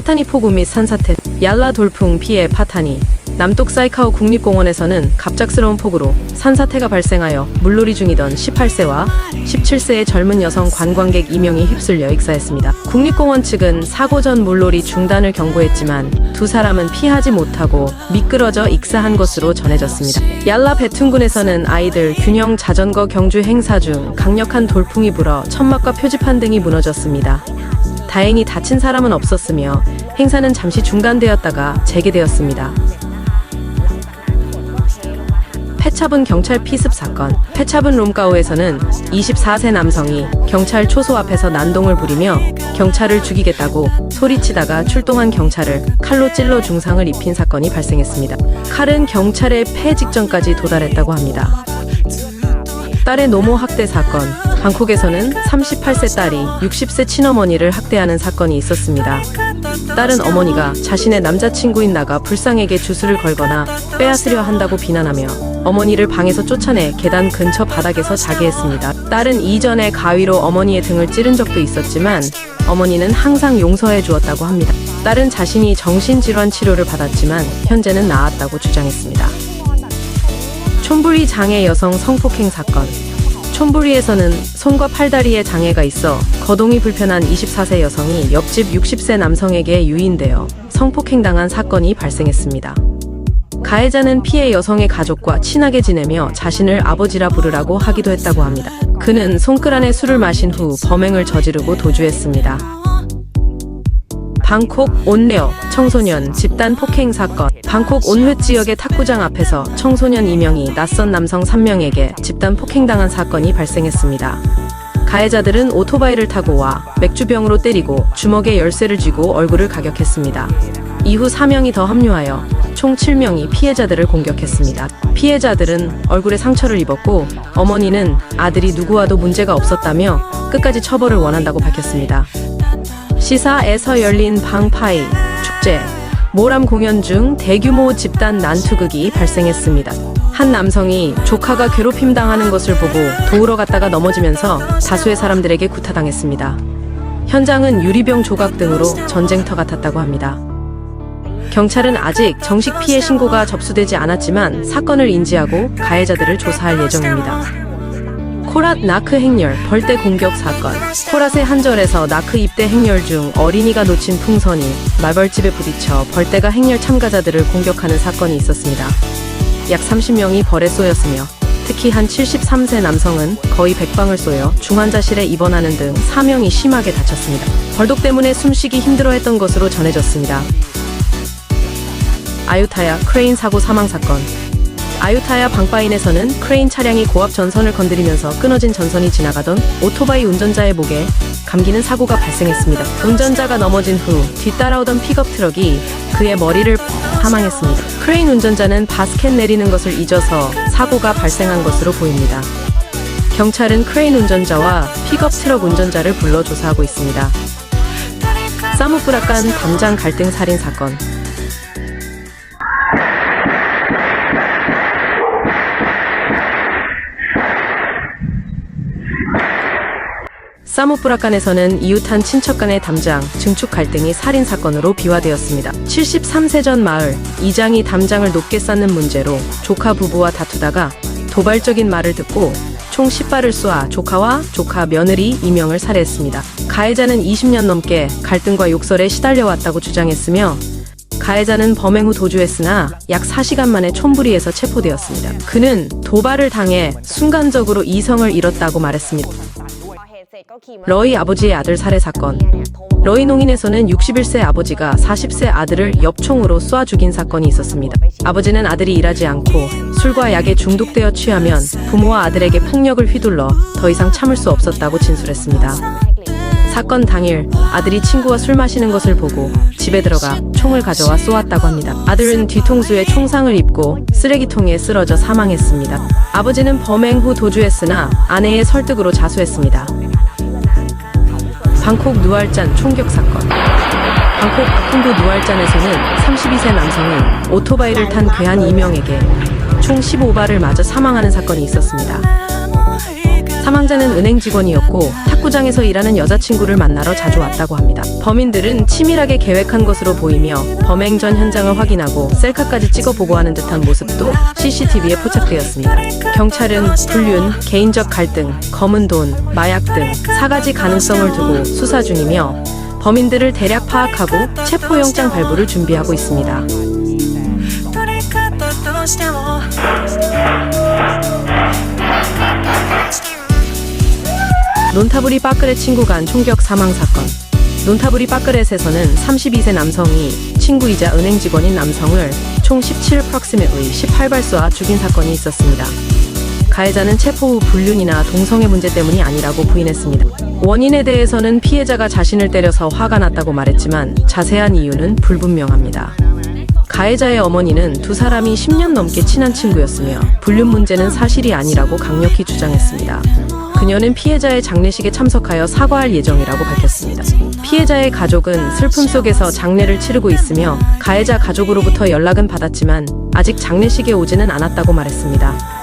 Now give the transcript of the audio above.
파타니 폭우 및 산사태, 얄라 돌풍 피해 파타니. 남독 사이카오 국립공원에서는 갑작스러운 폭우로 산사태가 발생하여 물놀이 중이던 18세와 17세의 젊은 여성 관광객 2명이 휩쓸려 익사했습니다. 국립공원 측은 사고 전 물놀이 중단을 경고했지만 두 사람은 피하지 못하고 미끄러져 익사한 것으로 전해졌습니다. 얄라 베툰군에서는 아이들 균형 자전거 경주 행사 중 강력한 돌풍이 불어 천막과 표지판 등이 무너졌습니다. 다행히 다친 사람은 없었으며 행사는 잠시 중단되었다가 재개되었습니다. 페차분 경찰 피습 사건. 페차분 롬가오에서는 24세 남성이 경찰 초소 앞에서 난동을 부리며 경찰을 죽이겠다고 소리치다가 출동한 경찰을 칼로 찔러 중상을 입힌 사건이 발생했습니다. 칼은 경찰의 폐 직전까지 도달했다고 합니다. 딸의 노모 학대 사건. 방콕에서는 38세 딸이 60세 친어머니를 학대하는 사건이 있었습니다. 딸은 어머니가 자신의 남자친구인 나가 불쌍에게 주술을 걸거나 빼앗으려 한다고 비난하며 어머니를 방에서 쫓아내 계단 근처 바닥에서 자게 했습니다. 딸은 이전에 가위로 어머니의 등을 찌른 적도 있었지만 어머니는 항상 용서해 주었다고 합니다. 딸은 자신이 정신질환 치료를 받았지만 현재는 나았다고 주장했습니다. 촌부리 장애 여성 성폭행 사건. 촌부리에서는 손과 팔다리에 장애가 있어 거동이 불편한 24세 여성이 옆집 60세 남성에게 유인되어 성폭행당한 사건이 발생했습니다. 가해자는 피해 여성의 가족과 친하게 지내며 자신을 아버지라 부르라고 하기도 했다고 합니다. 그는 손끝 안에 술을 마신 후 범행을 저지르고 도주했습니다. 방콕 온레어 청소년 집단 폭행 사건. 방콕 온회 지역의 탁구장 앞에서 청소년 2명이 낯선 남성 3명에게 집단 폭행당한 사건이 발생했습니다. 가해자들은 오토바이를 타고 와 맥주병으로 때리고 주먹에 열쇠를 쥐고 얼굴을 가격했습니다. 이후 4명이 더 합류하여 총 7명이 피해자들을 공격했습니다. 피해자들은 얼굴에 상처를 입었고 어머니는 아들이 누구와도 문제가 없었다며 끝까지 처벌을 원한다고 밝혔습니다. 시사에서 열린 방파이 축제. 모람 공연 중 대규모 집단 난투극이 발생했습니다. 한 남성이 조카가 괴롭힘 당하는 것을 보고 도우러 갔다가 넘어지면서 다수의 사람들에게 구타당했습니다. 현장은 유리병 조각 등으로 전쟁터 같았다고 합니다. 경찰은 아직 정식 피해 신고가 접수되지 않았지만 사건을 인지하고 가해자들을 조사할 예정입니다. 코랏 나크 행렬 벌떼 공격 사건. 코랏의 한 절에서 나크 입대 행렬 중 어린이가 놓친 풍선이 말벌집에 부딪혀 벌떼가 행렬 참가자들을 공격하는 사건이 있었습니다. 약 30명이 벌에 쏘였으며 특히 한 73세 남성은 거의 100방을 쏘여 중환자실에 입원하는 등 4명이 심하게 다쳤습니다. 벌독 때문에 숨쉬기 힘들어했던 것으로 전해졌습니다. 아유타야 크레인 사고 사망 사건. 아유타야 방파인에서는 크레인 차량이 고압 전선을 건드리면서 끊어진 전선이 지나가던 오토바이 운전자의 목에 감기는 사고가 발생했습니다. 운전자가 넘어진 후 뒤따라오던 픽업 트럭이 그의 머리를 사망했습니다. 크레인 운전자는 바스켓 내리는 것을 잊어서 사고가 발생한 것으로 보입니다. 경찰은 크레인 운전자와 픽업 트럭 운전자를 불러 조사하고 있습니다. 사무프라칸 담장 갈등 살인 사건. 사무프라칸에서는 이웃한 친척 간의 담장, 증축 갈등이 살인 사건으로 비화되었습니다. 73세 전 마을 이장이 담장을 높게 쌓는 문제로 조카 부부와 다투다가 도발적인 말을 듣고 총 10발을 쏘아 조카와 조카 며느리 2명을 살해했습니다. 가해자는 20년 넘게 갈등과 욕설에 시달려왔다고 주장했으며 가해자는 범행 후 도주했으나 약 4시간 만에 촌부리에서 체포되었습니다. 그는 도발을 당해 순간적으로 이성을 잃었다고 말했습니다. 러이 아버지의 아들 살해 사건. 러이 농인에서는 61세 아버지가 40세 아들을 엽총으로 쏴 죽인 사건이 있었습니다. 아버지는 아들이 일하지 않고 술과 약에 중독되어 취하면 부모와 아들에게 폭력을 휘둘러 더 이상 참을 수 없었다고 진술했습니다. 사건 당일 아들이 친구와 술 마시는 것을 보고 집에 들어가 총을 가져와 쏘았다고 합니다. 아들은 뒤통수에 총상을 입고 쓰레기통에 쓰러져 사망했습니다. 아버지는 범행 후 도주했으나 아내의 설득으로 자수했습니다. 방콕 누알잔 총격 사건. 방콕 아쿤도 누알잔에서는 32세 남성이 오토바이를 탄 괴한 2명에게 총 15발을 맞아 사망하는 사건이 있었습니다. 사망자는 은행 직원이었고 탁구장에서 일하는 여자친구를 만나러 자주 왔다고 합니다. 범인들은 치밀하게 계획한 것으로 보이며 범행 전 현장을 확인하고 셀카까지 찍어 보고하는 듯한 모습도 CCTV에 포착되었습니다. 경찰은 불륜, 개인적 갈등, 검은 돈, 마약 등 4가지 가능성을 두고 수사 중이며 범인들을 대략 파악하고 체포영장 발부를 준비하고 있습니다. 논타부리 빠끄렛 친구 간 총격 사망 사건. 논타부리 빠끄렛에서는 32세 남성이 친구이자 은행 직원인 남성을 총 17프락시메의 18발 쏘아 죽인 사건이 있었습니다. 가해자는 체포 후 불륜이나 동성애 문제 때문이 아니라고 부인했습니다. 원인에 대해서는 피해자가 자신을 때려서 화가 났다고 말했지만 자세한 이유는 불분명합니다. 가해자의 어머니는 두 사람이 10년 넘게 친한 친구였으며 불륜 문제는 사실이 아니라고 강력히 주장했습니다. 그녀는 피해자의 장례식에 참석하여 사과할 예정이라고 밝혔습니다. 피해자의 가족은 슬픔 속에서 장례를 치르고 있으며 가해자 가족으로부터 연락은 받았지만 아직 장례식에 오지는 않았다고 말했습니다.